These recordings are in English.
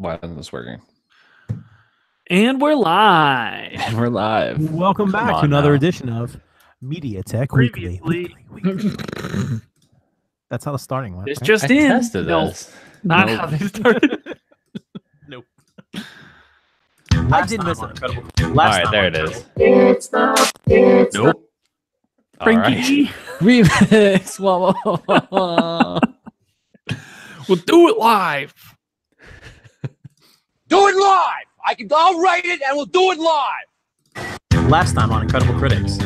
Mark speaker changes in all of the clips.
Speaker 1: Why isn't this working?
Speaker 2: And we're live.
Speaker 1: And we're live.
Speaker 3: Welcome
Speaker 1: Come
Speaker 3: back
Speaker 1: on
Speaker 3: to another
Speaker 1: now.
Speaker 3: edition of MediaTek Weekly.
Speaker 2: Previously,
Speaker 3: That's how the starting went.
Speaker 2: it's
Speaker 3: right?
Speaker 2: just
Speaker 1: I
Speaker 2: in.
Speaker 1: tested
Speaker 2: No,
Speaker 1: this.
Speaker 2: not
Speaker 1: Nope.
Speaker 2: how they started. Nope.
Speaker 3: I did miss it.
Speaker 1: All right, there it is. Nope. All right.
Speaker 2: Frankie,
Speaker 1: Remix. Whoa, whoa, whoa, whoa.
Speaker 2: we'll do it live.
Speaker 4: Do it live! I'll write it and we'll do it live!
Speaker 3: Last time on Incredible Critics.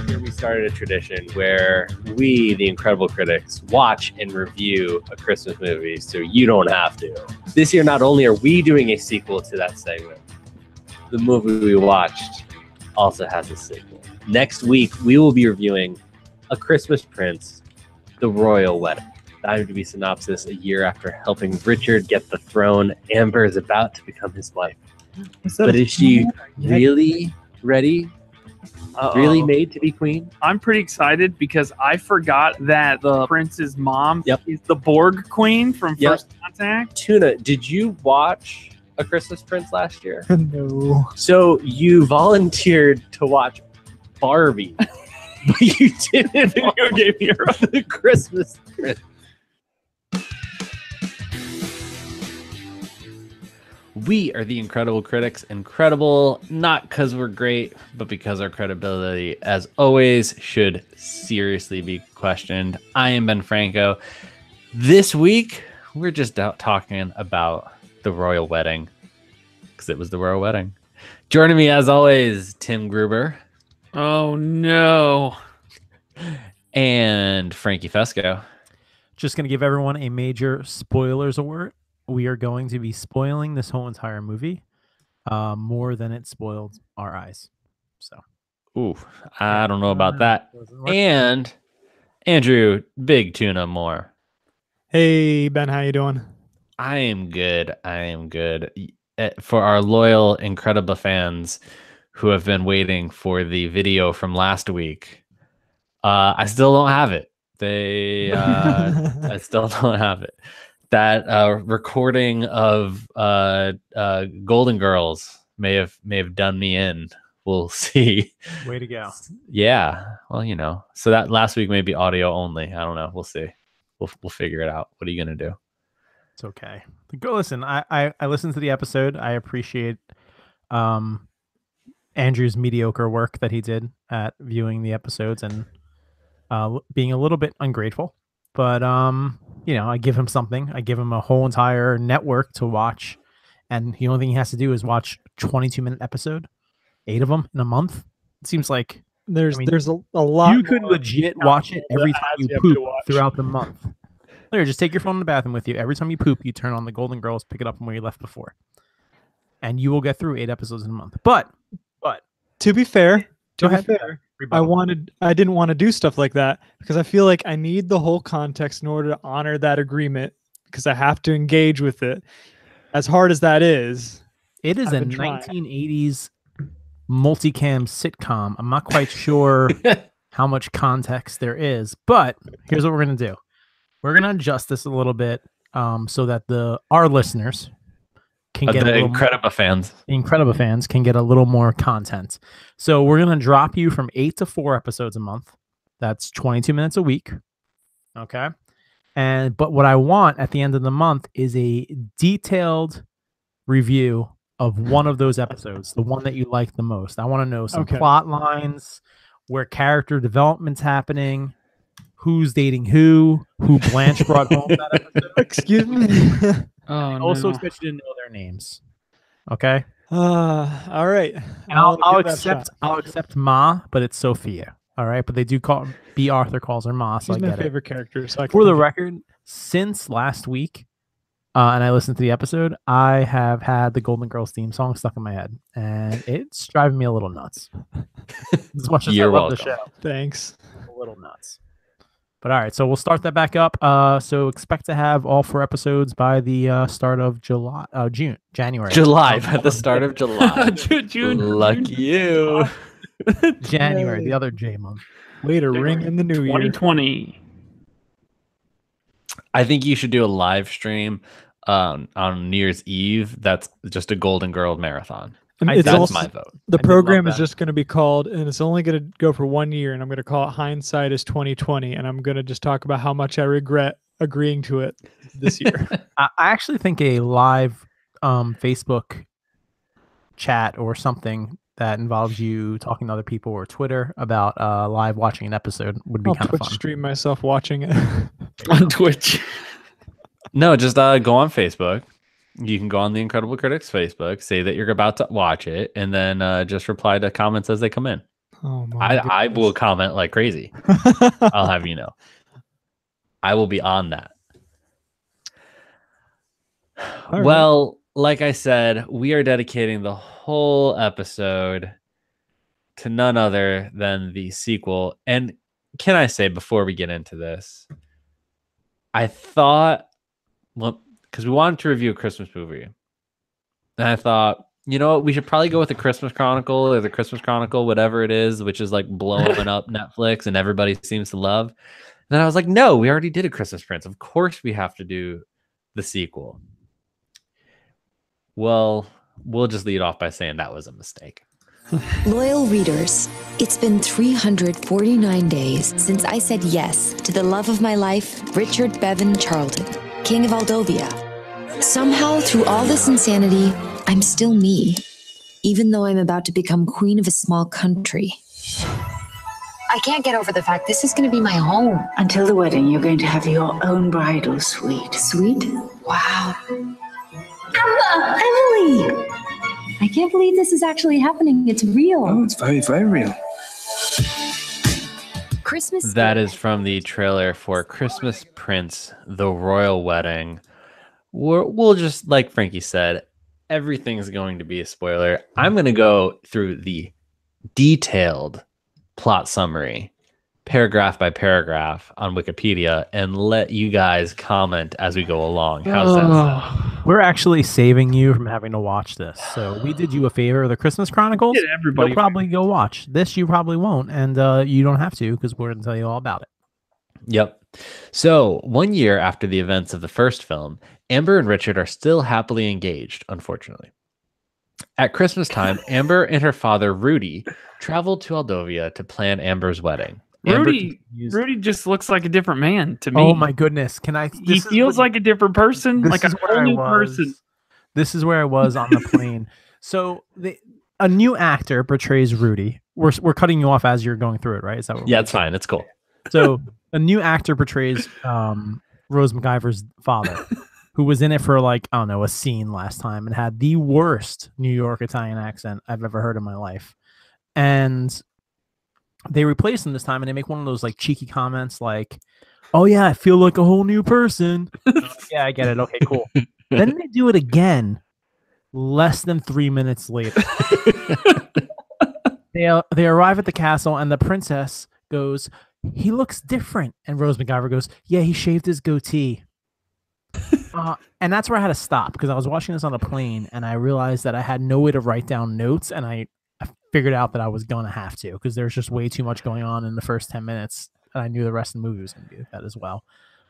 Speaker 5: Here we started a tradition where we, the Incredible Critics, watch and review a Christmas movie so you don't have to. This year, not only are we doing a sequel to that segment, the movie we watched also has a sequel. Next week, we will be reviewing A Christmas Prince, The Royal Wedding. The IMDb synopsis: a year after helping Richard get the throne, Amber is about to become his wife. But is she really ready? Really made to be queen?
Speaker 2: I'm pretty excited because I forgot that the prince's mom
Speaker 5: Yep.
Speaker 2: is the Borg queen from
Speaker 5: Yep.
Speaker 2: First Contact.
Speaker 5: Tuna, did you watch A Christmas Prince last year?
Speaker 3: No.
Speaker 5: So you volunteered to watch Barbie, but you didn't
Speaker 2: Video game hero.
Speaker 5: watch The Christmas Prince.
Speaker 1: We are the Incredible Critics. Incredible, not because we're great, but because our credibility, as always, should seriously be questioned. I am Ben Franco. This week, we're just out talking about the royal wedding, because it was the royal wedding. Joining me, as always, Tim Gruber
Speaker 2: Oh no.
Speaker 1: and Frankie Fesco.
Speaker 3: Just going to give everyone a major spoilers alert. We are going to be spoiling this whole entire movie more than it spoiled our eyes. So,
Speaker 1: Ooh, I don't know about that.
Speaker 3: doesn't work.
Speaker 1: And Andrew, Big Tuna Moore.
Speaker 6: Hey Ben, how you doing?
Speaker 1: I am good. I am good. For our loyal Incredible fans who have been waiting for the video from last week, I still don't have it. I still don't have it. That recording of Golden Girls may have done me in. We'll see.
Speaker 3: Way to go.
Speaker 1: Yeah. Well, you know. So that last week may be audio only. I don't know. We'll see. We'll figure it out. What are you gonna do?
Speaker 3: It's okay. Go listen. I listened to the episode. I appreciate Andrew's mediocre work that he did at viewing the episodes and being a little bit ungrateful. But you know, I give him something. I give him a whole entire network to watch, and the only thing he has to do is watch 22-minute episode, 8 of them in a month. It seems like
Speaker 6: There's
Speaker 3: I mean,
Speaker 6: there's a lot.
Speaker 3: you could
Speaker 6: more
Speaker 3: legit watch it every time
Speaker 6: ads
Speaker 3: you
Speaker 6: you have to
Speaker 3: poop
Speaker 6: watch.
Speaker 3: throughout the month. There, just take your phone in the bathroom with you. Every time you poop, you turn on the Golden Girls, pick it up from where you left before, and you will get through 8 episodes in a month. But
Speaker 6: To be fair,
Speaker 3: go
Speaker 6: to be
Speaker 3: ahead.
Speaker 6: fair,
Speaker 3: Rebuttal.
Speaker 6: I didn't want to do stuff like that because I feel like I need the whole context in order to honor that agreement because I have to engage with it. As hard as that is,
Speaker 3: It is
Speaker 6: I've
Speaker 3: a
Speaker 6: been trying.
Speaker 3: 1980s multicam sitcom. I'm not quite sure how much context there is, but here's what we're gonna do. We're gonna adjust this a little bit so that our listeners can get a
Speaker 1: The
Speaker 3: little
Speaker 1: Incredible fans.
Speaker 3: Incredible fans can get a little more content. So we're gonna drop you from 8 to 4 episodes a month. That's 22 minutes a week. Okay. But what I want at the end of the month is a detailed review of one of those episodes, the one that you like the most. I want to know some
Speaker 6: Okay.
Speaker 3: plot lines, where character development's happening, who's dating who Blanche brought home that episode.
Speaker 6: excuse me.
Speaker 2: Oh
Speaker 3: I
Speaker 2: no.
Speaker 3: also expect you to know their names. Okay.
Speaker 6: All right.
Speaker 3: And I'll
Speaker 6: give that a shot.
Speaker 3: accept Ma, but it's Sophia. All right, but they do call B. Arthur calls her Ma, so
Speaker 6: She's
Speaker 3: I
Speaker 6: my
Speaker 3: get it.
Speaker 6: favorite character. So I
Speaker 3: For the
Speaker 6: can-
Speaker 3: record, since last week, and I listened to the episode, I have had the Golden Girls theme song stuck in my head, and it's driving me a little nuts. As much as
Speaker 1: You're
Speaker 3: I love the
Speaker 1: welcome.
Speaker 3: show,
Speaker 6: Thanks.
Speaker 3: a little nuts. But all right, so we'll start that back up. So expect to have all 4 episodes by the start of January.
Speaker 1: July, at the start of July.
Speaker 2: June.
Speaker 1: Lucky you.
Speaker 3: January,
Speaker 6: Yay.
Speaker 3: the other J month.
Speaker 6: Way to ring in the new year.
Speaker 2: 2020.
Speaker 1: I think you should do a live stream on New Year's Eve, that's just a Golden Girl marathon.
Speaker 6: And
Speaker 3: I-
Speaker 6: it's
Speaker 1: That's
Speaker 6: also,
Speaker 1: my vote.
Speaker 6: the
Speaker 3: I did
Speaker 6: program
Speaker 3: love
Speaker 6: is
Speaker 3: that.
Speaker 6: just going to be called, and it's only going to go for 1 year, and I'm going to call it Hindsight is 2020, and I'm going to just talk about how much I regret agreeing to it this year.
Speaker 3: I actually think a live Facebook chat or something that involves you talking to other people or Twitter about live watching an episode would be
Speaker 6: I'll
Speaker 3: kind of
Speaker 6: Twitch
Speaker 3: fun.
Speaker 6: stream myself watching it.
Speaker 2: On Twitch.
Speaker 1: No, just go on Facebook. You can go on the Incredible Critics Facebook, say that you're about to watch it, and then just reply to comments as they come in.
Speaker 6: Oh my
Speaker 1: I will comment like crazy.
Speaker 6: goodness.
Speaker 1: I'll have you know. I will be on that.
Speaker 6: All right.
Speaker 1: Well, like I said, we are dedicating the whole episode to none other than the sequel. And can I say, before we get into this, I thought, well, because we wanted to review a Christmas movie, and I thought, you know what, we should probably go with the Christmas Chronicle or the Christmas Chronicle, whatever it is, which is like blowing up Netflix and everybody seems to love. And then I was like, no, we already did a Christmas Prince. Of course we have to do the sequel. Well, we'll just lead off by saying that was a mistake.
Speaker 7: Loyal readers, it's been 349 days since I said yes to the love of my life, Richard Bevan Charlton, King of Aldovia. Somehow, through all this insanity, I'm still me, even though I'm about to become queen of a small country. I can't get over the fact this is going to be my home.
Speaker 8: Until the wedding, you're going to have your own bridal suite.
Speaker 7: Sweet? Wow. Emily! I can't believe this is actually happening. It's real.
Speaker 9: Oh, it's very, very real.
Speaker 7: Christmas.
Speaker 1: That is from the trailer for Christmas Prince, The Royal Wedding. We'll just, like Frankie said, everything's going to be a spoiler. I'm going to go through the detailed plot summary, paragraph by paragraph on Wikipedia, and let you guys comment as we go along. How's that sound?
Speaker 3: We're actually saving you from having to watch this. So we did you a favor. The Christmas Chronicles,
Speaker 2: Did everybody
Speaker 3: you'll probably go watch. This you probably won't, and you don't have to because we're going to tell you all about it.
Speaker 1: Yep. So, 1 year after the events of the first film, Amber and Richard are still happily engaged, unfortunately. At Christmas time, Amber and her father, Rudy, traveled to Aldovia to plan Amber's wedding. Amber
Speaker 2: Rudy just looks like a different man to me.
Speaker 3: Oh my goodness! Can I?
Speaker 2: He feels like a different person,
Speaker 3: this
Speaker 2: like a
Speaker 3: is where
Speaker 2: whole
Speaker 3: I
Speaker 2: new
Speaker 3: was.
Speaker 2: person.
Speaker 3: This is where I was on the plane. So a new actor portrays Rudy. We're cutting you off as you're going through it, right? Is that what
Speaker 1: Yeah, it's fine. It's cool.
Speaker 3: So a new actor portrays Rose McIver's father, who was in it for like, I don't know, a scene last time and had the worst New York Italian accent I've ever heard in my life. And they replace him this time and they make one of those like cheeky comments like, oh yeah, I feel like a whole new person. Yeah, I get it. Okay, cool. Then they do it again less than 3 minutes later. They arrive at the castle and the princess goes, he looks different. And Rose McIver goes, yeah, he shaved his goatee. And that's where I had to stop because I was watching this on a plane and I realized that I had no way to write down notes, and I figured out that I was going to have to because there's just way too much going on in the first 10 minutes, and I knew the rest of the movie was going to be like that as well.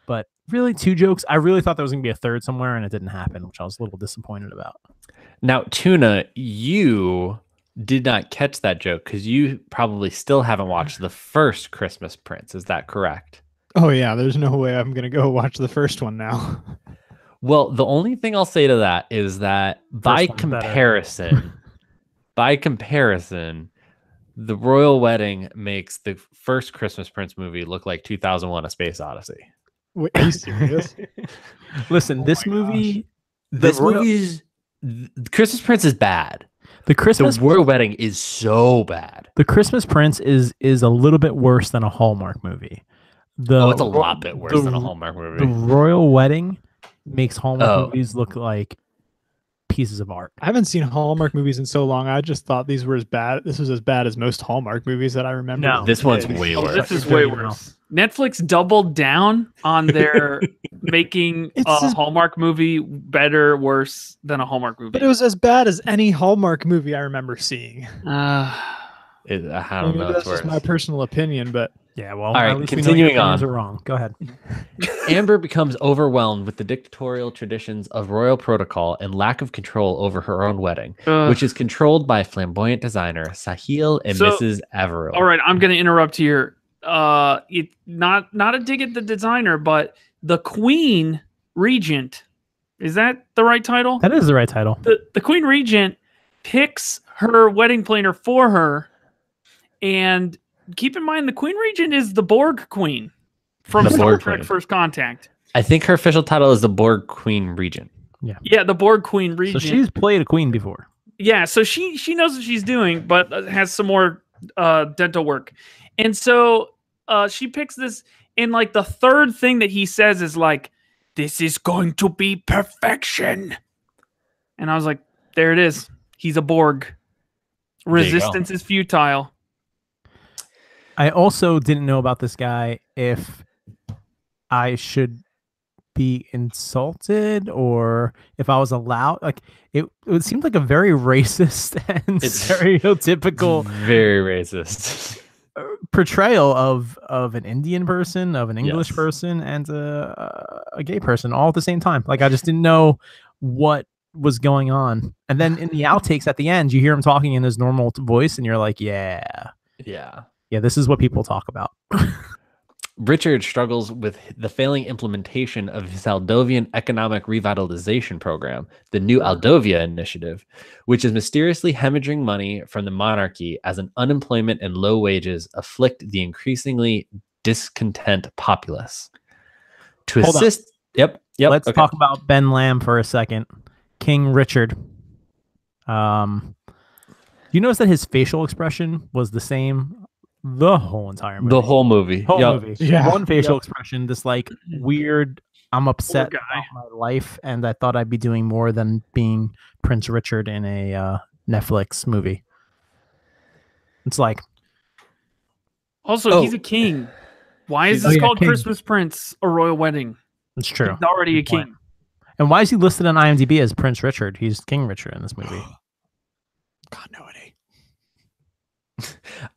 Speaker 3: But really, 2 jokes. I really thought there was going to be a third somewhere, and it didn't happen, which I was a little disappointed about.
Speaker 1: Now, Tuna, you did not catch that joke because you probably still haven't watched the first Christmas Prince. Is that correct?
Speaker 6: Oh yeah, there's no way I'm gonna go watch the first one now.
Speaker 1: Well, the only thing I'll say to that is that by
Speaker 3: First one's better.
Speaker 1: comparison, The Royal Wedding makes the first Christmas Prince movie look like 2001: A Space Odyssey.
Speaker 6: Wait, are you serious?
Speaker 3: Listen, this movie,
Speaker 1: Christmas Prince is bad.
Speaker 3: the Christmas
Speaker 1: The Royal Wedding is so bad.
Speaker 3: The Christmas Prince is a little bit worse than a Hallmark movie.
Speaker 1: It's a lot bit worse than a Hallmark movie.
Speaker 3: The Royal Wedding makes Hallmark
Speaker 1: Oh.
Speaker 3: movies look like pieces of art.
Speaker 6: I haven't seen Hallmark movies in so long. I just thought these were as bad. This was as bad as most Hallmark movies that I remember.
Speaker 3: No.
Speaker 1: This one's
Speaker 6: Yeah.
Speaker 1: way
Speaker 2: Oh,
Speaker 1: worse.
Speaker 2: this is
Speaker 3: Very
Speaker 2: way
Speaker 3: well.
Speaker 2: worse. Netflix doubled down on their making
Speaker 6: It's
Speaker 2: a
Speaker 6: just-
Speaker 2: Hallmark movie better, worse than a Hallmark movie.
Speaker 6: But it was as bad as any Hallmark movie I remember seeing.
Speaker 1: I don't
Speaker 6: Maybe
Speaker 1: know.
Speaker 6: that's just my personal opinion, but
Speaker 3: Yeah, well,
Speaker 1: All right,
Speaker 3: at least we know your
Speaker 1: continuing
Speaker 3: opinions
Speaker 1: on.
Speaker 3: are wrong. Go ahead.
Speaker 1: Amber becomes overwhelmed with the dictatorial traditions of royal protocol and lack of control over her own wedding, which is controlled by flamboyant designer Sahil and
Speaker 2: So-
Speaker 1: Mrs. Averill.
Speaker 2: All right, I'm going to interrupt here. It not a dig at the designer, but the Queen Regent. Is that the right title?
Speaker 3: That is the right title.
Speaker 2: The Queen Regent picks her wedding planner for her, and keep in mind the Queen Regent is the Borg Queen from
Speaker 1: The
Speaker 2: Star
Speaker 1: Borg
Speaker 2: Trek
Speaker 1: Queen.
Speaker 2: First Contact.
Speaker 1: I think her official title is the Borg Queen Regent.
Speaker 2: Yeah, the Borg Queen
Speaker 3: So
Speaker 2: Regent.
Speaker 3: she's played a queen before.
Speaker 2: Yeah, so she knows what she's doing, but has some more dental work. And so she picks this, and like the third thing that he says is like, "This is going to be perfection." And I was like, there it is. He's a Borg.
Speaker 1: you go.
Speaker 2: Resistance is futile.
Speaker 3: I also didn't know about this guy if I should be insulted or if I was allowed. Like it seemed like a very racist and
Speaker 1: It's
Speaker 3: stereotypical
Speaker 1: Very racist.
Speaker 3: portrayal of an Indian person, of an English
Speaker 1: Yes.
Speaker 3: person, and a gay person all at the same time. Like I just didn't know what was going on. And then in the outtakes at the end, you hear him talking in his normal voice, and you're like, yeah, this is what people talk about.
Speaker 1: Richard struggles with the failing implementation of his Aldovian economic revitalization program, the New Aldovia Initiative, which is mysteriously hemorrhaging money from the monarchy as an unemployment and low wages afflict the increasingly discontent populace. To
Speaker 3: Hold on.
Speaker 1: assist, yep.
Speaker 3: Let's
Speaker 1: okay.
Speaker 3: talk about Ben Lamb for a second. King Richard. You notice that his facial expression was the same the whole entire movie.
Speaker 1: The whole movie.
Speaker 3: Whole
Speaker 1: Yep.
Speaker 3: movie.
Speaker 6: Yeah.
Speaker 3: One facial expression, this like weird, I'm upset
Speaker 2: guy.
Speaker 3: about my life, and I thought I'd be doing more than being Prince Richard in a Netflix movie. It's like,
Speaker 2: Also,
Speaker 1: Oh.
Speaker 2: he's a king. Why is
Speaker 3: Oh,
Speaker 2: this
Speaker 3: yeah,
Speaker 2: called
Speaker 3: king.
Speaker 2: Christmas Prince, a royal wedding?
Speaker 3: it's true.
Speaker 2: He's already a
Speaker 3: Good point.
Speaker 2: king.
Speaker 3: And why is he listed on IMDb as Prince Richard? He's King Richard in this movie.
Speaker 6: continuity.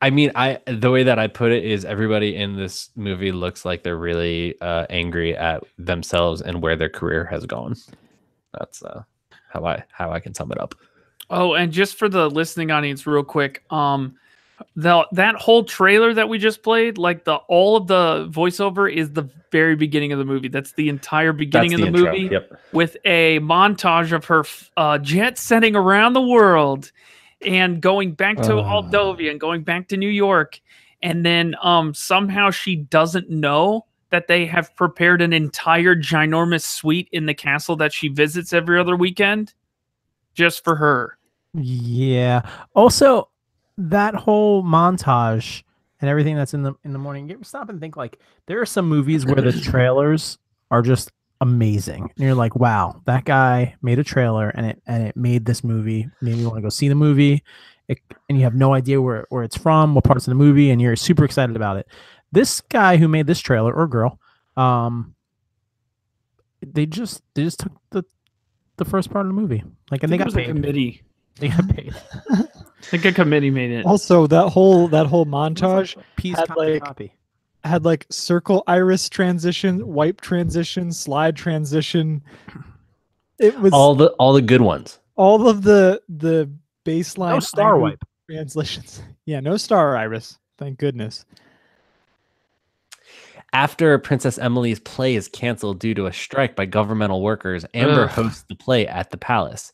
Speaker 1: I mean, the way that I put it is everybody in this movie looks like they're really angry at themselves and where their career has gone. That's how I can sum it up.
Speaker 2: Oh, and just for the listening audience, real quick, that whole trailer that we just played, like all of the voiceover is the very beginning of the movie. That's the entire beginning
Speaker 1: That's
Speaker 2: of the
Speaker 1: intro.
Speaker 2: movie,
Speaker 1: Yep.
Speaker 2: with a montage of her jet setting around the world and going back to Aldovia and going back to New York, and then somehow she doesn't know that they have prepared an entire ginormous suite in the castle that she visits every other weekend just for her.
Speaker 3: Yeah. Also, that whole montage and everything that's in the morning. You stop and think, like, there are some movies where the trailers are just amazing, and you're like, wow, that guy made a trailer and it made this movie. Maybe you want to go see the movie, and you have no idea where it's from, what parts of the movie, and you're super excited about it. This guy who made this trailer, or girl, they just took the first part of the movie, like, and they
Speaker 2: I think
Speaker 3: got
Speaker 2: it was a
Speaker 3: paid.
Speaker 2: committee.
Speaker 3: They got paid.
Speaker 2: I think a committee made it.
Speaker 6: Also, that whole montage
Speaker 3: Piece
Speaker 6: had,
Speaker 3: copy,
Speaker 6: like,
Speaker 3: copy.
Speaker 6: had like circle iris transition, wipe transition, slide transition. It was
Speaker 1: All the good ones.
Speaker 6: all of the baseline
Speaker 3: No star
Speaker 6: iris
Speaker 3: wipe.
Speaker 6: translations. Yeah, no star iris. Thank goodness.
Speaker 1: After Princess Emily's play is canceled due to a strike by governmental workers, Amber
Speaker 2: Ugh.
Speaker 1: hosts the play at the palace.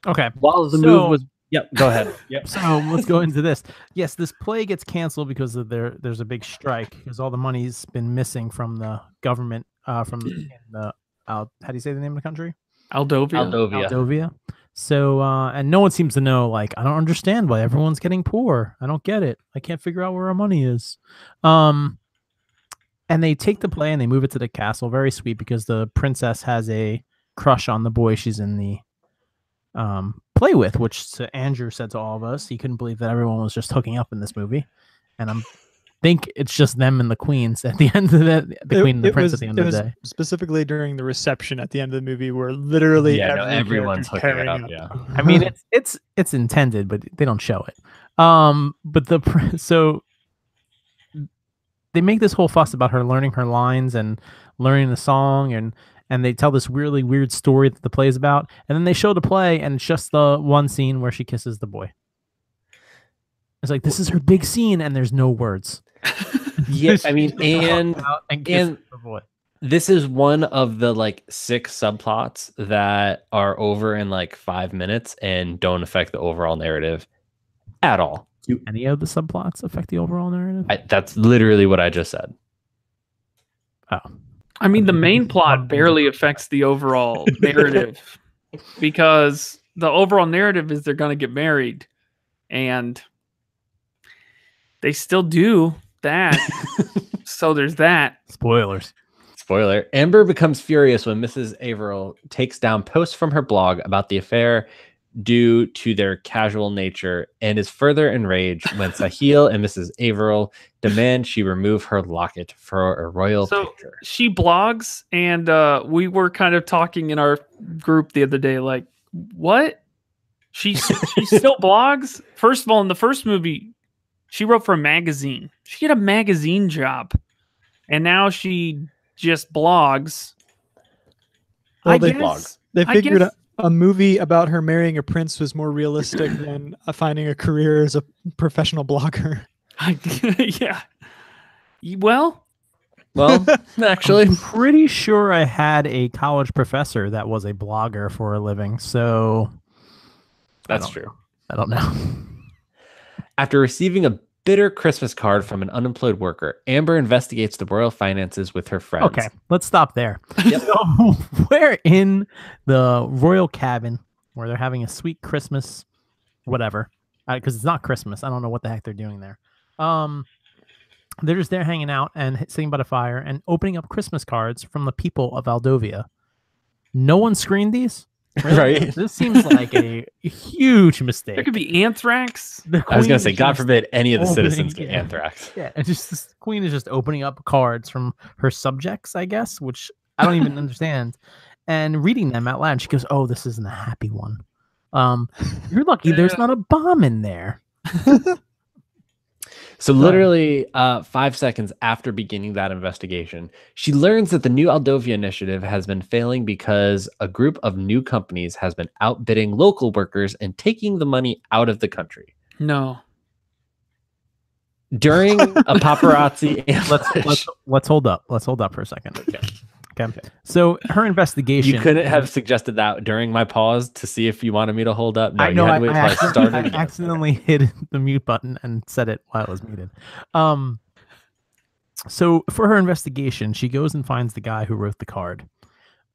Speaker 3: Okay.
Speaker 1: While the
Speaker 3: So-
Speaker 1: move was Yep, go ahead. Yep.
Speaker 3: So let's go into this. Yes, this play gets canceled because of there's a big strike because all the money's been missing from the government from the how do you say the name of the country?
Speaker 2: Aldovia.
Speaker 3: Aldovia. So and no one seems to know, like, I don't understand why everyone's getting poor. I don't get it. I can't figure out where our money is. And they take the play and they move it to the castle. Very sweet, because the princess has a crush on the boy she's in the play with, which Andrew said to all of us he couldn't believe that everyone was just hooking up in this movie, and think it's just them and the queens at the end of the queen and the prince at the end of the day.
Speaker 6: Specifically during the reception at the end of the movie, where literally
Speaker 5: everyone's hooking it up.
Speaker 6: up.
Speaker 5: Yeah.
Speaker 3: I mean, it's intended, but they don't show it. But so they make this whole fuss about her learning her lines and learning the song, and they tell this really weird story that the play is about, and then they show the play, and it's just the one scene where she kisses the boy. It's like, this is her big scene, and there's no words.
Speaker 5: Yeah, I mean, and
Speaker 3: the boy.
Speaker 5: this is one of the like 6 subplots that are over in like 5 minutes and don't affect the overall narrative at all.
Speaker 3: Do any of the subplots affect the overall narrative?
Speaker 5: That's literally what I just said.
Speaker 3: Oh,
Speaker 2: I mean, the main plot barely affects the overall narrative because the overall narrative is they're going to get married, and they still do that. So there's that.
Speaker 3: spoilers.
Speaker 5: Spoiler. Amber becomes furious when Mrs. Averill takes down posts from her blog about the affair due to their casual nature, and is further enraged when Sahil and Mrs. Averill demand she remove her locket for a royal picture.
Speaker 2: She blogs, and we were kind of talking in our group the other day, like, what? She still blogs? First of all, in the first movie, she wrote for a magazine. She had a magazine job, and now she just blogs.
Speaker 6: Well,
Speaker 2: I
Speaker 6: they figured
Speaker 2: guess-
Speaker 6: a movie about her marrying a prince was more realistic than finding a career as a professional blogger.
Speaker 2: Yeah. Well,
Speaker 5: Actually,
Speaker 3: I'm pretty sure I had a college professor that was a blogger for a living, so
Speaker 5: that's true.
Speaker 3: I don't know.
Speaker 5: After receiving a bitter Christmas card from an unemployed worker, Amber investigates the royal finances with her friends.
Speaker 3: Okay, let's stop there.
Speaker 5: Yep.
Speaker 3: So we're in the royal cabin where they're having a sweet Christmas, whatever, because it's not Christmas. I don't know what the heck they're doing there. They're just there hanging out and sitting by the fire and opening up Christmas cards from the people of Aldovia. No one screened these. Really?
Speaker 5: Right.
Speaker 3: This seems like a huge mistake.
Speaker 2: there could be anthrax.
Speaker 3: The
Speaker 5: I was
Speaker 3: queen
Speaker 5: going to say,
Speaker 3: is
Speaker 5: God
Speaker 3: just
Speaker 5: forbid any of the
Speaker 3: opening-
Speaker 5: citizens get
Speaker 3: yeah.
Speaker 5: anthrax.
Speaker 3: Yeah, and just this queen is just opening up cards from her subjects, I guess, which I don't even understand, and reading them out loud. She goes, "Oh, this isn't a happy one. You're lucky there's not a bomb in there."
Speaker 5: So literally 5 seconds after beginning that investigation, she learns that the new Aldovia initiative has been failing because a group of new companies has been outbidding local workers and taking the money out of the country.
Speaker 2: No.
Speaker 5: During a paparazzi
Speaker 3: Let's hold up. Let's hold up for a second. Okay. So her investigation.
Speaker 5: You couldn't have suggested that during my pause to see if you wanted me to hold up. No,
Speaker 3: I know.
Speaker 5: you had to wait till I started.
Speaker 3: I
Speaker 5: again.
Speaker 3: accidentally hit the mute button and said it while it was muted. So for her investigation, she goes and finds the guy who wrote the card,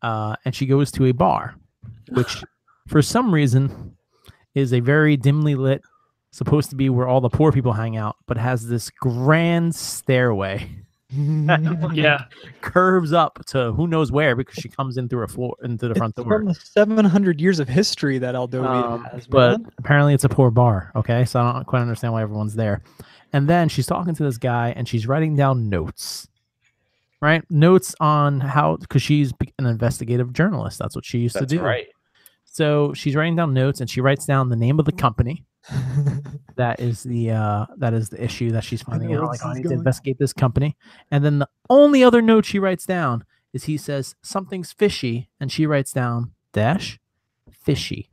Speaker 3: and she goes to a bar, which for some reason is a very dimly lit, supposed to be where all the poor people hang out, but has this grand stairway.
Speaker 2: Yeah.
Speaker 3: Curves up to who knows where because she comes in through a floor into the front door.
Speaker 6: From the 700 years of history that Aldovia has,
Speaker 3: but
Speaker 6: man.
Speaker 3: apparently it's a poor bar. Okay, so I don't quite understand why everyone's there. And then she's talking to this guy and she's writing down notes, right? Notes on how, because she's an investigative journalist. That's what she used to do.
Speaker 5: Right.
Speaker 3: So she's writing down notes and she writes down the name of the company. That is the issue that she's finding
Speaker 6: know
Speaker 3: out.
Speaker 6: where
Speaker 3: Like,
Speaker 6: this
Speaker 3: I
Speaker 6: is
Speaker 3: need to
Speaker 6: going.
Speaker 3: investigate this company. And then the only other note she writes down is he says something's fishy, and she writes down dash fishy.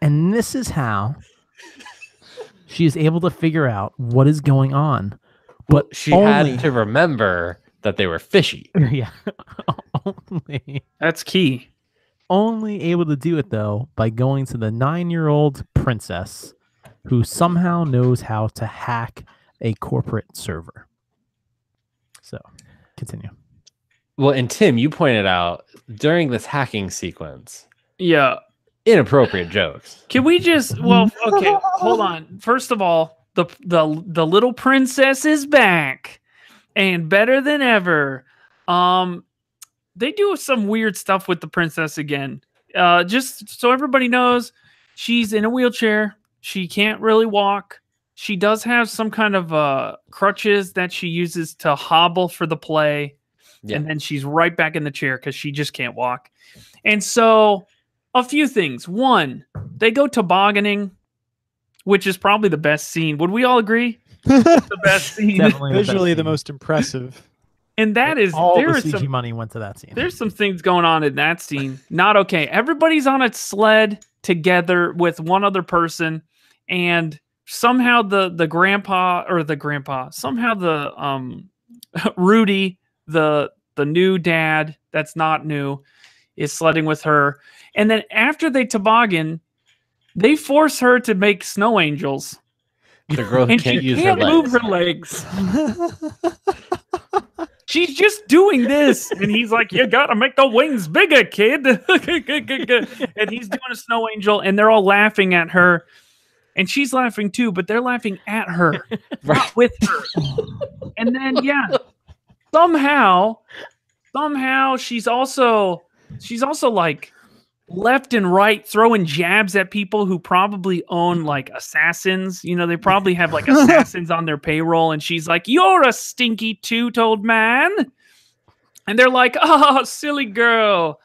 Speaker 3: And this is how she is able to figure out what is going on. But
Speaker 5: She
Speaker 3: only,
Speaker 5: had to remember that they were fishy.
Speaker 3: yeah,
Speaker 2: That's key.
Speaker 3: only able to do it though by going to the 9-year-old princess who somehow knows how to hack a corporate server. So continue.
Speaker 5: Well, and Tim, you pointed out during this hacking sequence,
Speaker 2: Yeah.
Speaker 5: inappropriate jokes.
Speaker 2: Can we just okay, hold on. First of all, the little princess is back and better than ever. They do some weird stuff with the princess again. Just so everybody knows, she's in a wheelchair. She can't really walk. She does have some kind of crutches that she uses to hobble for the play.
Speaker 5: Yeah.
Speaker 2: And then she's right back in the chair because she just can't walk. And so a few things. One, they go tobogganing, which is probably the best scene. Would we all agree? The best scene.
Speaker 3: Definitely the best
Speaker 6: Visually the
Speaker 3: scene.
Speaker 6: most impressive.
Speaker 2: And that is
Speaker 3: all
Speaker 2: there
Speaker 3: the
Speaker 2: is
Speaker 3: CG
Speaker 2: some
Speaker 3: money went to that scene.
Speaker 2: there's some things going on in that scene. Not okay. Everybody's on a sled together with one other person, and somehow the grandpa somehow the Rudy, the new dad that's not new, is sledding with her. And then after they toboggan, they force her to make snow angels.
Speaker 1: The girl
Speaker 2: And
Speaker 1: can't
Speaker 2: she
Speaker 1: use
Speaker 2: can't
Speaker 1: her
Speaker 2: move
Speaker 1: legs.
Speaker 2: her legs. She's just doing this. And he's like, you got to make the wings bigger, kid. And he's doing a snow angel, and they're all laughing at her. And she's laughing too, but they're laughing at her, not with her. And then, yeah, somehow she's also like left and right throwing jabs at people who probably own like assassins. You know, they probably have like assassins on their payroll, and she's like, you're a stinky two-toed man. And they're like, oh, silly girl.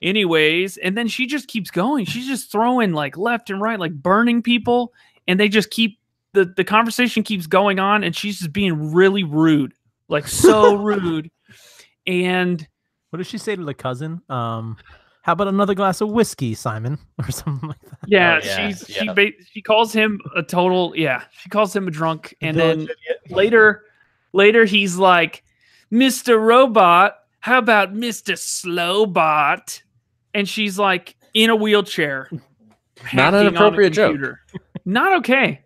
Speaker 2: Anyways, and then she just keeps going. She's just throwing like left and right, like burning people, and they just keep the conversation keeps going on, and she's just being really rude, like so rude. And
Speaker 3: What does she say to the cousin? How about another glass of whiskey, Simon, or something like that?
Speaker 2: yeah,
Speaker 5: Oh, yeah,
Speaker 2: she calls him a total she calls him a drunk, and
Speaker 6: Village
Speaker 2: then later he's like, Mr. Robot, how about Mr. Slowbot? And she's like in a wheelchair.
Speaker 5: Not
Speaker 2: hacking
Speaker 5: an
Speaker 2: on a
Speaker 5: appropriate joke.
Speaker 2: computer. Not okay.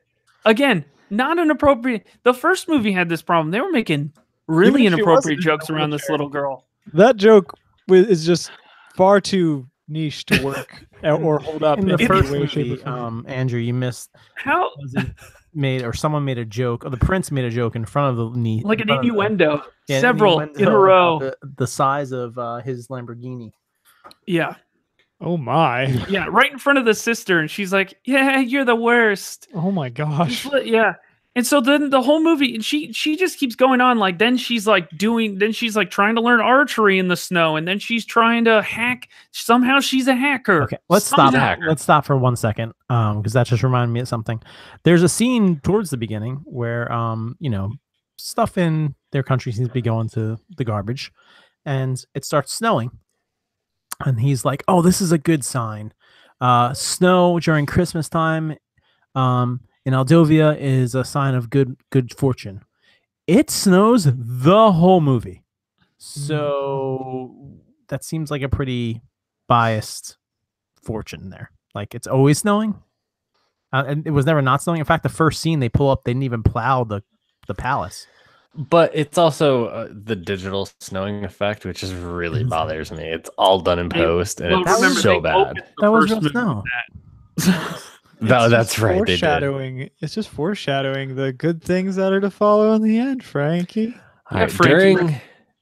Speaker 2: Again, not an appropriate. The first movie had this problem. They were making really
Speaker 6: Even if she
Speaker 2: inappropriate
Speaker 6: wasn't in a
Speaker 2: jokes around this
Speaker 6: wheelchair.
Speaker 2: little girl.
Speaker 6: That joke is just far too niche to work or hold up
Speaker 3: In the
Speaker 6: any
Speaker 3: first
Speaker 6: way, shape, or
Speaker 3: movie,
Speaker 6: form.
Speaker 3: Andrew, you missed.
Speaker 2: How
Speaker 3: Someone made a joke, or the prince made a joke in front of the knee,
Speaker 2: like an
Speaker 3: in front of the-
Speaker 2: innuendo.
Speaker 3: yeah, an
Speaker 2: Several in a
Speaker 3: innuendo
Speaker 2: row.
Speaker 3: about the size of his Lamborghini.
Speaker 2: Yeah.
Speaker 6: Oh my.
Speaker 2: Yeah. Right in front of the sister. And she's like, yeah, you're the worst.
Speaker 6: Oh my gosh.
Speaker 2: Yeah. And so then the whole movie, and she just keeps going on. Like then she's like trying to learn archery in the snow, and then she's trying to hack. Somehow she's a hacker.
Speaker 3: Okay, let's stop.
Speaker 2: Somehow.
Speaker 3: Let's stop for 1 second, because that just reminded me of something. There's a scene towards the beginning where, stuff in their country seems to be going to the garbage, and it starts snowing, and he's like, "Oh, this is a good sign. Snow during Christmas time, in Aldovia is a sign of good fortune." It snows the whole movie, so that seems like a pretty biased fortune there. Like it's always snowing, and it was never not snowing. In fact, the first scene they pull up, they didn't even plow the palace.
Speaker 5: But it's also the digital snowing effect, which just really bothers me. It's all done in post, and
Speaker 2: Well,
Speaker 5: it's
Speaker 2: remember,
Speaker 5: so
Speaker 2: they
Speaker 5: bad.
Speaker 2: opened the
Speaker 3: That was
Speaker 2: first
Speaker 3: real
Speaker 2: movie
Speaker 3: snow.
Speaker 2: with that.
Speaker 5: No,
Speaker 6: It's
Speaker 5: that's
Speaker 6: just
Speaker 5: right. They did.
Speaker 6: Foreshadowing. It's just foreshadowing the good things that are to follow in the end, Frankie.
Speaker 5: All right,
Speaker 2: Frankie.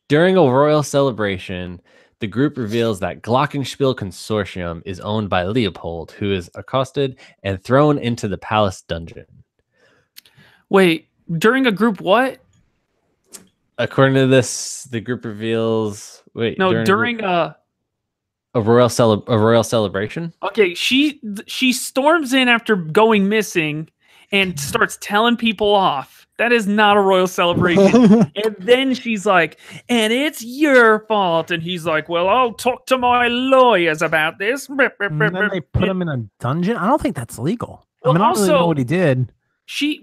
Speaker 5: during a royal celebration, the group reveals that Glockenspiel Consortium is owned by Leopold, who is accosted and thrown into the palace dungeon.
Speaker 2: Wait, during a group what?
Speaker 5: According to this, the group reveals. Wait,
Speaker 2: No, during
Speaker 5: a royal celebration.
Speaker 2: Okay, she storms in after going missing and starts telling people off. That is not a royal celebration. And then she's like, and it's your fault. And he's like, well, I'll talk to my lawyers about this.
Speaker 3: And then they put him in a dungeon. I don't think that's legal. I
Speaker 2: Well,
Speaker 3: mean, I don't really know
Speaker 2: also-
Speaker 3: what he did.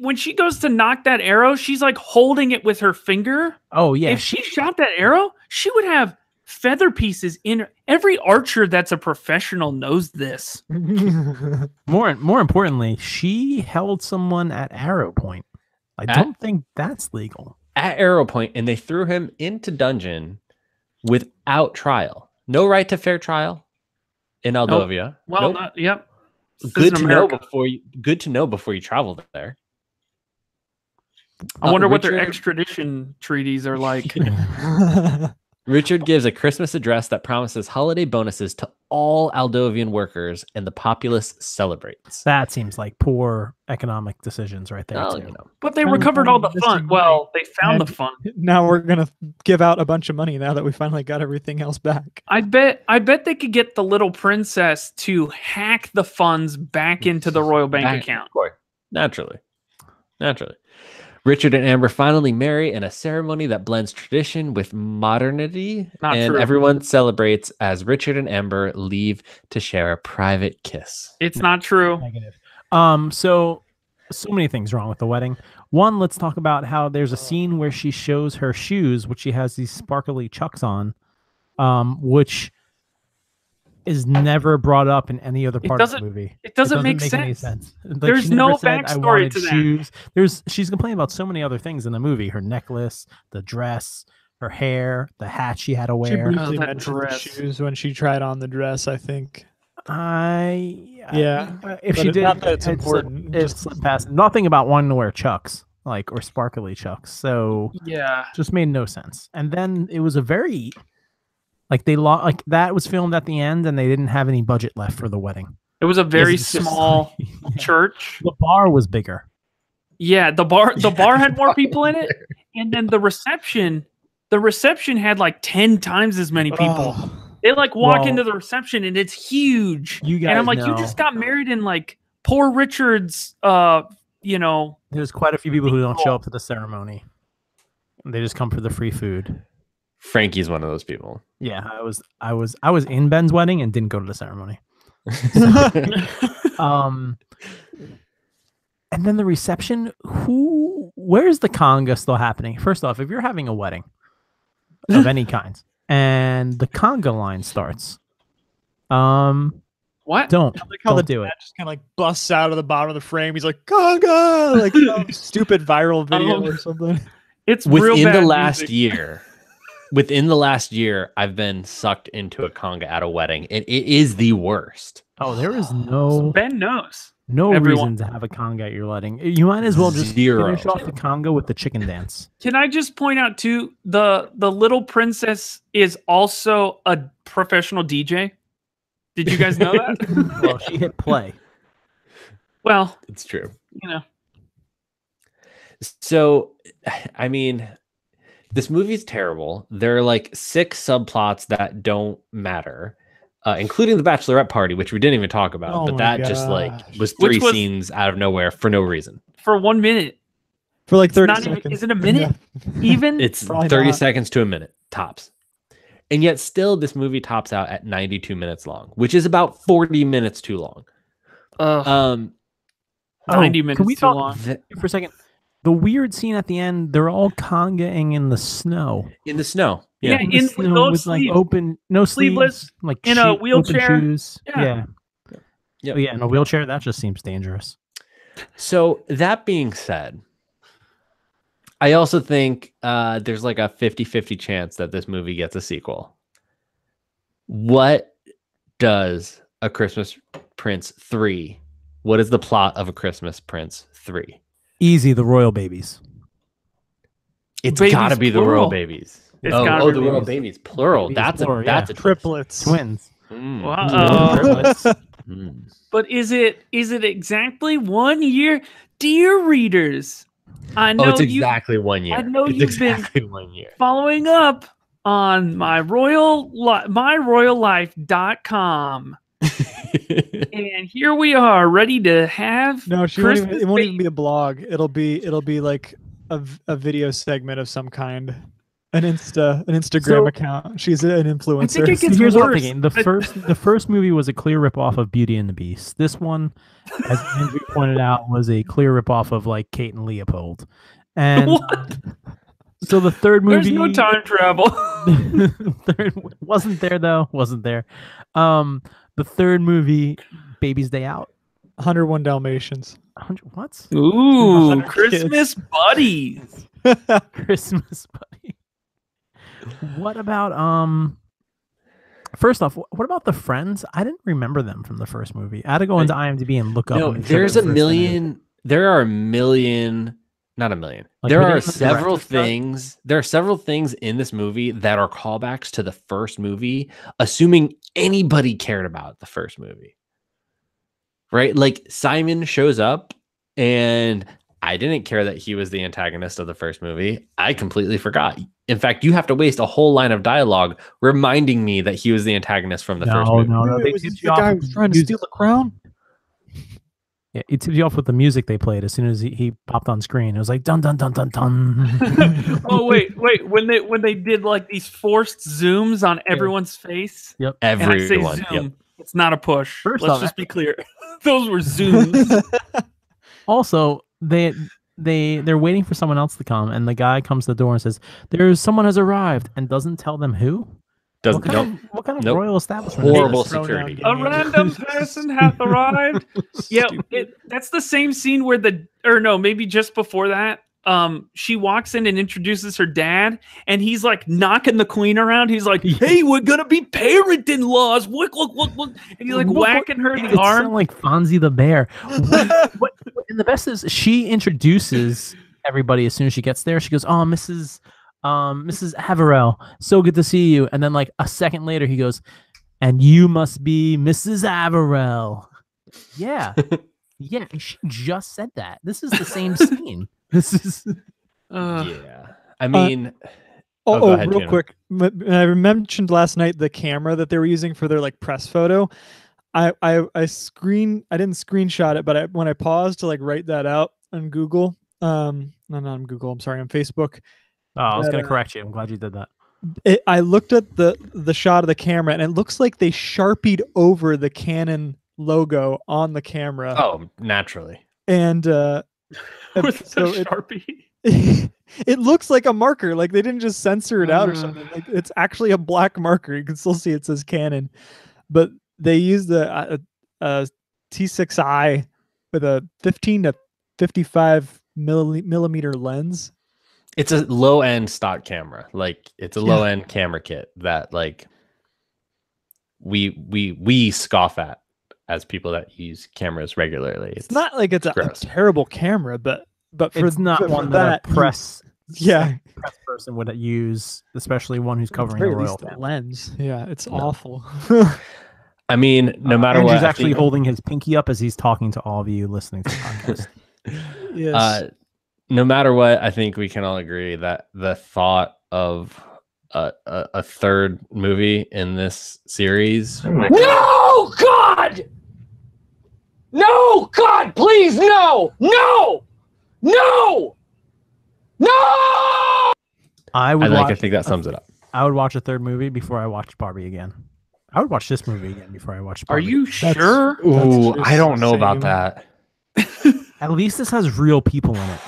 Speaker 2: When she goes to knock that arrow, she's like holding it with her finger.
Speaker 3: Oh yeah,
Speaker 2: If she shot that arrow, she would have feather pieces in her. Every archer that's a professional knows this.
Speaker 3: more importantly, she held someone at arrow point. I don't think that's legal.
Speaker 5: At arrow point, and they threw him into dungeon without trial. No right to fair trial in Aldovia.
Speaker 2: Well,
Speaker 5: Nope.
Speaker 2: yep. This
Speaker 5: Good
Speaker 2: is
Speaker 5: to know
Speaker 2: America.
Speaker 5: before you travel there.
Speaker 2: I wonder what their
Speaker 5: Richard-
Speaker 2: extradition treaties are like.
Speaker 5: Richard gives a Christmas address that promises holiday bonuses to all Aldovian workers, and the populace celebrates.
Speaker 3: That seems like poor economic decisions right there.
Speaker 5: Well,
Speaker 3: too.
Speaker 5: you know.
Speaker 2: But they recovered all the fun.
Speaker 6: Missing
Speaker 2: Well, they found the
Speaker 6: And-
Speaker 2: fun.
Speaker 6: Now we're gonna give out a bunch of money now that we finally got everything else back.
Speaker 2: I bet they could get the little princess to hack the funds back into the royal bank account.
Speaker 5: Of course. Naturally. Richard and Amber finally marry in a ceremony that blends tradition with modernity,
Speaker 2: Not
Speaker 5: and
Speaker 2: true.
Speaker 5: everyone celebrates as Richard and Amber leave to share a private kiss.
Speaker 2: It's not true.
Speaker 3: Negative. So many things wrong with the wedding. One, let's talk about how there's a scene where she shows her shoes, which she has these sparkly chucks on, which is never brought up in any other part of the
Speaker 2: doesn't-
Speaker 3: movie.
Speaker 2: It doesn't make
Speaker 3: any
Speaker 2: sense.
Speaker 3: Like,
Speaker 2: There's
Speaker 3: she never
Speaker 2: no
Speaker 3: said, "I
Speaker 2: backstory
Speaker 3: wanted
Speaker 2: to that."
Speaker 3: shoes." She's complaining about so many other things in the movie: her necklace, the dress, her hair, the hat she had to
Speaker 6: She
Speaker 3: wear.
Speaker 6: briefly
Speaker 2: that
Speaker 6: mentioned the
Speaker 2: dress.
Speaker 6: shoes when she tried on the dress, I think.
Speaker 3: Yeah. If
Speaker 6: but
Speaker 3: she
Speaker 6: it-
Speaker 3: did,
Speaker 6: not that it's
Speaker 3: it slipped-
Speaker 6: important,
Speaker 3: It
Speaker 6: just-
Speaker 3: slipped past. Nothing about wanting to wear chucks, like or sparkly chucks. So
Speaker 2: Yeah.
Speaker 3: just made no sense. And then it was a very like that was filmed at the end, and they didn't have any budget left for the wedding.
Speaker 2: It was a very
Speaker 3: It's just
Speaker 2: small
Speaker 3: like-
Speaker 2: church.
Speaker 3: The bar was bigger.
Speaker 2: Yeah, the bar had more people in it, and then the reception had like 10 times as many people.
Speaker 6: Oh,
Speaker 2: They like walk
Speaker 3: Well,
Speaker 2: into the reception and it's huge.
Speaker 3: You guys
Speaker 2: And I'm like,
Speaker 3: know,
Speaker 2: you just got married in like poor Richard's
Speaker 3: there's quite a few people who don't show up to the ceremony. They just come for the free food.
Speaker 5: Frankie's one of those people.
Speaker 3: Yeah, I was in Ben's wedding and didn't go to the ceremony. And then the reception, where's the conga still happening? First off, if you're having a wedding of any kind and the conga line starts,
Speaker 2: What?
Speaker 3: don't
Speaker 6: I like how the
Speaker 3: do it.
Speaker 6: dad just kind of like busts out of the bottom of the frame. He's like, "Gaga!" Like some stupid viral video or something.
Speaker 2: It's real
Speaker 5: Within
Speaker 2: bad
Speaker 5: the last
Speaker 2: music.
Speaker 5: year, I've been sucked into a conga at a wedding, and it is the worst.
Speaker 3: Oh, there is no
Speaker 2: Ben knows.
Speaker 3: reason
Speaker 2: everyone-
Speaker 3: to have a conga at your wedding. You might as well just
Speaker 5: Zero.
Speaker 3: finish off the conga with the chicken dance.
Speaker 2: Can I just point out too, the little princess is also a professional DJ? Did you guys know that?
Speaker 3: Well, she hit play.
Speaker 2: Well,
Speaker 5: It's true.
Speaker 2: you know.
Speaker 5: So, I mean, this movie's terrible. There are like 6 subplots that don't matter, including the bachelorette party, which we didn't even talk about.
Speaker 6: Oh
Speaker 5: but
Speaker 6: my
Speaker 5: that just like
Speaker 6: gosh.
Speaker 5: was
Speaker 2: Which
Speaker 5: 3
Speaker 2: was-
Speaker 5: scenes out of nowhere for no reason.
Speaker 2: For 1 minute.
Speaker 6: For like 30
Speaker 2: Not even,
Speaker 6: seconds.
Speaker 2: is it a minute? Even?
Speaker 5: It's
Speaker 6: Probably
Speaker 5: 30
Speaker 6: not.
Speaker 5: seconds to a minute tops. And yet still this movie tops out at 92 minutes long, which is about 40 minutes too long. Um
Speaker 2: 90
Speaker 3: can
Speaker 2: minutes
Speaker 3: we
Speaker 2: too
Speaker 3: talk
Speaker 2: long.
Speaker 3: for a second? The weird scene at the end, they're all congaing in the snow.
Speaker 5: in the snow.
Speaker 2: Yeah,
Speaker 5: Yeah.
Speaker 3: In the
Speaker 2: in
Speaker 3: snow
Speaker 2: no
Speaker 3: with like
Speaker 2: sleeves.
Speaker 3: open, no
Speaker 2: Sleeveless,
Speaker 3: sleeves, like
Speaker 2: in a
Speaker 3: open
Speaker 2: wheelchair.
Speaker 3: shoes.
Speaker 2: Yeah.
Speaker 3: Yeah.
Speaker 5: Yep.
Speaker 3: Oh, yeah, in a wheelchair, that just seems dangerous.
Speaker 5: So that being said, I also think there's like a 50-50 chance that this movie gets a sequel. What does A Christmas Prince 3? What is the plot of A Christmas Prince 3?
Speaker 3: Easy, the royal babies.
Speaker 5: It's
Speaker 2: Babies,
Speaker 5: got to be the
Speaker 2: plural.
Speaker 5: royal babies.
Speaker 2: It's
Speaker 5: oh,
Speaker 2: gotta
Speaker 5: oh,
Speaker 2: be
Speaker 5: the royal
Speaker 3: babies.
Speaker 5: babies, plural.
Speaker 3: Babies,
Speaker 5: That's
Speaker 3: plural,
Speaker 5: a that's
Speaker 3: yeah.
Speaker 5: a twist.
Speaker 6: Triplets.
Speaker 3: Twins.
Speaker 5: Mm.
Speaker 2: Wow.
Speaker 3: Triplets.
Speaker 5: Mm.
Speaker 2: But is it exactly 1 year? Dear readers, I know
Speaker 5: Oh, it's
Speaker 2: you
Speaker 5: exactly 1 year.
Speaker 2: I know
Speaker 5: it's
Speaker 2: you've been-
Speaker 5: exactly 1 year.
Speaker 2: following up on myroyallife.com. And here we are ready to have
Speaker 6: No, she won't even,
Speaker 2: Christmas
Speaker 6: it won't even
Speaker 2: baby.
Speaker 6: be a blog. It'll be like a video segment of some kind. An Instagram
Speaker 3: So-
Speaker 6: account. She's an influencer.
Speaker 2: it gets
Speaker 3: Here's what I'm
Speaker 2: worse.
Speaker 3: thinking. The first movie was a clear ripoff of Beauty and the Beast. This one, as Andrew pointed out, was a clear ripoff of like Kate and Leopold. And
Speaker 2: What?
Speaker 3: so the third movie
Speaker 2: There's no time travel.
Speaker 3: third, wasn't there though. Wasn't there. The third movie, Baby's Day Out.
Speaker 6: 101 Dalmatians.
Speaker 3: 100 what?
Speaker 2: Ooh,
Speaker 6: 100
Speaker 2: Christmas buddies.
Speaker 3: Christmas buddy. What about first off, what about the Friends? I didn't remember them from the first movie. I had to go into IMDb and look up.
Speaker 5: No,
Speaker 3: and make sure
Speaker 5: there's
Speaker 3: they
Speaker 5: a
Speaker 3: were first in it.
Speaker 5: million. There are a million
Speaker 1: Not a million.
Speaker 3: Like,
Speaker 1: There
Speaker 3: we
Speaker 1: are
Speaker 3: didn't have the
Speaker 1: several
Speaker 3: director's cut?
Speaker 1: things. There are several things in this movie that are callbacks to the first movie, assuming anybody cared about the first movie. Right? Like Simon shows up, and I didn't care that he was the antagonist of the first movie. I completely forgot. In fact, you have to waste a whole line of dialogue reminding me that he was the antagonist from the first movie.
Speaker 3: No, they
Speaker 6: was
Speaker 3: tipped
Speaker 6: this
Speaker 3: you
Speaker 6: the
Speaker 3: off
Speaker 6: guy who
Speaker 3: with
Speaker 6: was
Speaker 3: the
Speaker 6: trying to
Speaker 3: music.
Speaker 6: steal the crown?
Speaker 3: Yeah, it tipped you off with the music they played as soon as he popped on screen. It was like dun dun dun dun dun.
Speaker 2: Oh wait, when they did like these forced zooms on everyone's face, and I say
Speaker 1: Everyone.
Speaker 2: zoom,
Speaker 1: Yep.
Speaker 2: it's not a push.
Speaker 3: First
Speaker 2: Let's
Speaker 3: off,
Speaker 2: just be clear. Those were zooms.
Speaker 3: Also, they're waiting for someone else to come, and the guy comes to the door and says, "There's someone has arrived," and doesn't tell them who.
Speaker 1: Doesn't
Speaker 3: What kind,
Speaker 1: nope.
Speaker 3: of, what kind of
Speaker 1: Nope.
Speaker 3: royal establishment? is
Speaker 1: Horrible
Speaker 3: this?
Speaker 6: Pronoun
Speaker 1: security.
Speaker 6: game.
Speaker 2: A random person hath arrived. Yeah, that's the same scene where maybe just before that, she walks in and introduces her dad, and he's like knocking the queen around. He's like, "Hey, we're gonna be parent-in laws. Look, and he's like whacking her in
Speaker 3: It
Speaker 2: the arm.
Speaker 3: sounded like Fonzie the Bear. And the best is she introduces everybody as soon as she gets there. She goes, "Oh, Mrs. Haverell, so good to see you." And then like a second later, he goes, "And you must be Mrs. Haverell." Yeah, yeah. She just said that. This is the same scene. This is
Speaker 1: Yeah. I mean,
Speaker 6: Oh,
Speaker 1: go ahead,
Speaker 6: real
Speaker 1: Tuna.
Speaker 6: quick. I mentioned last night the camera that they were using for their like press photo. I didn't screenshot it, but when I paused to like write that out on Google, no, not on Google. I'm sorry, on Facebook.
Speaker 3: Oh, I was
Speaker 6: But,
Speaker 3: going to correct you. I'm glad you did that.
Speaker 6: I looked at the shot of the camera, and it looks like they sharpied over the Canon logo on the camera.
Speaker 1: oh, naturally.
Speaker 6: And
Speaker 2: With
Speaker 6: so
Speaker 2: the Sharpie.
Speaker 6: it looks like a marker. Like they didn't just censor it out or
Speaker 2: Uh.
Speaker 6: something. Like it's actually a black marker. You can still see it says Canon, but they used a T6i with a 15 to 55 millimeter lens.
Speaker 1: It's a low end stock camera. Like it's a low end camera kit that like we scoff at as people that use cameras regularly.
Speaker 6: It's not like it's a
Speaker 1: gross.
Speaker 6: terrible camera, but for
Speaker 3: It's not
Speaker 6: but for
Speaker 3: one that a press
Speaker 6: yeah,
Speaker 3: press person would use, especially one who's
Speaker 6: at the
Speaker 3: covering
Speaker 6: very
Speaker 3: a royal
Speaker 6: least the
Speaker 3: family.
Speaker 6: lens. Yeah, it's
Speaker 1: No.
Speaker 6: awful.
Speaker 1: I mean, no matter
Speaker 3: Andrew's
Speaker 1: what, I
Speaker 3: actually
Speaker 1: think-
Speaker 3: holding his pinky up as he's talking to all of you listening to the podcast.
Speaker 6: Yes.
Speaker 1: no matter what, I think we can all agree that the thought of a third movie in this series,
Speaker 4: No, God! No, God, please, no! No! No! No!
Speaker 3: I would
Speaker 1: I
Speaker 3: watch.
Speaker 1: think that sums it up.
Speaker 3: I would watch a third movie before I watched Barbie again. I would watch this movie again before I watched
Speaker 2: Are
Speaker 3: Barbie.
Speaker 2: you sure?
Speaker 1: Ooh,
Speaker 6: just
Speaker 1: I don't know about
Speaker 6: saying.
Speaker 1: that.
Speaker 3: At least this has real people in it.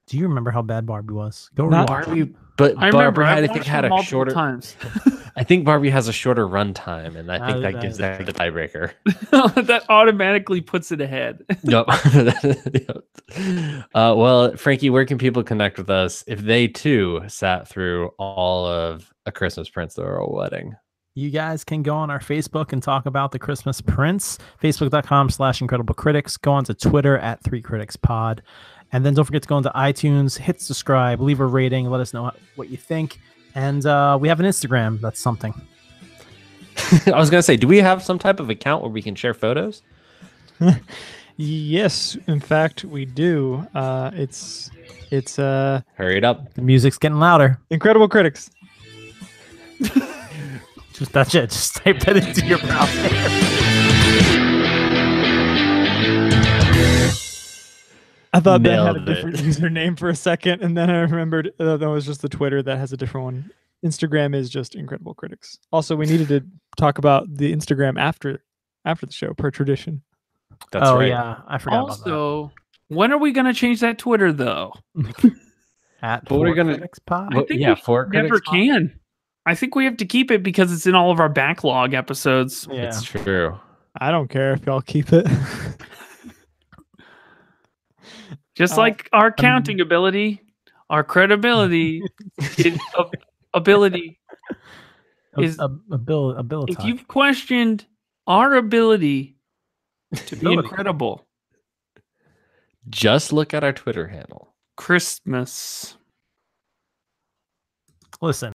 Speaker 3: Do you remember how bad Barbie was? Go
Speaker 6: Not
Speaker 3: rewatch it.
Speaker 1: Barbie, but
Speaker 2: I remember.
Speaker 1: Barbie
Speaker 2: I
Speaker 1: I
Speaker 2: watched
Speaker 1: think had
Speaker 2: it
Speaker 1: a
Speaker 2: multiple
Speaker 1: shorter.
Speaker 2: times.
Speaker 1: I think Barbie has a shorter runtime, and I think
Speaker 3: That
Speaker 1: that gives
Speaker 3: is-
Speaker 1: that the tiebreaker.
Speaker 2: That automatically puts it ahead.
Speaker 1: Yep. Well, Frankie, where can people connect with us if they too sat through all of A Christmas Prince, the Royal Wedding?
Speaker 3: You guys can go on our Facebook and talk about the Christmas Prince, facebook.com/Incredible Critics. Go on to Twitter at 3CriticsPod. And then don't forget to go into iTunes, hit subscribe, leave a rating, let us know what you think. And we have an Instagram. That's something.
Speaker 1: I was gonna say, do we have some type of account where we can share photos?
Speaker 6: Yes, in fact, we do. It's
Speaker 1: Hurry it up.
Speaker 3: The music's getting louder.
Speaker 6: Incredible Critics.
Speaker 3: Just that's it. Just type that into your browser.
Speaker 6: I thought Ben had a
Speaker 1: Nailed it.
Speaker 6: different username for a second, and then I remembered that was just the Twitter that has a different one. Instagram is just Incredible Critics. Also, we needed to talk about the Instagram after the show, per tradition.
Speaker 1: That's
Speaker 3: oh
Speaker 1: right.
Speaker 3: yeah, I forgot about
Speaker 2: Also, when are we gonna change that Twitter though?
Speaker 3: that. At
Speaker 1: But we're
Speaker 3: 4
Speaker 1: gonna-
Speaker 3: Critics Pod.
Speaker 1: Well,
Speaker 2: think
Speaker 1: yeah,
Speaker 2: we
Speaker 1: for
Speaker 2: Never
Speaker 1: critics.
Speaker 2: can. I think we have to keep it because it's in all of our backlog episodes.
Speaker 3: Yeah.
Speaker 1: It's true.
Speaker 6: I don't care if y'all keep it.
Speaker 2: Just like our counting ability, our credibility, ability. is-
Speaker 3: ability.
Speaker 2: If you've questioned our ability to be
Speaker 3: Ability.
Speaker 2: incredible,
Speaker 1: Just look at our Twitter handle.
Speaker 2: Christmas.
Speaker 3: Listen.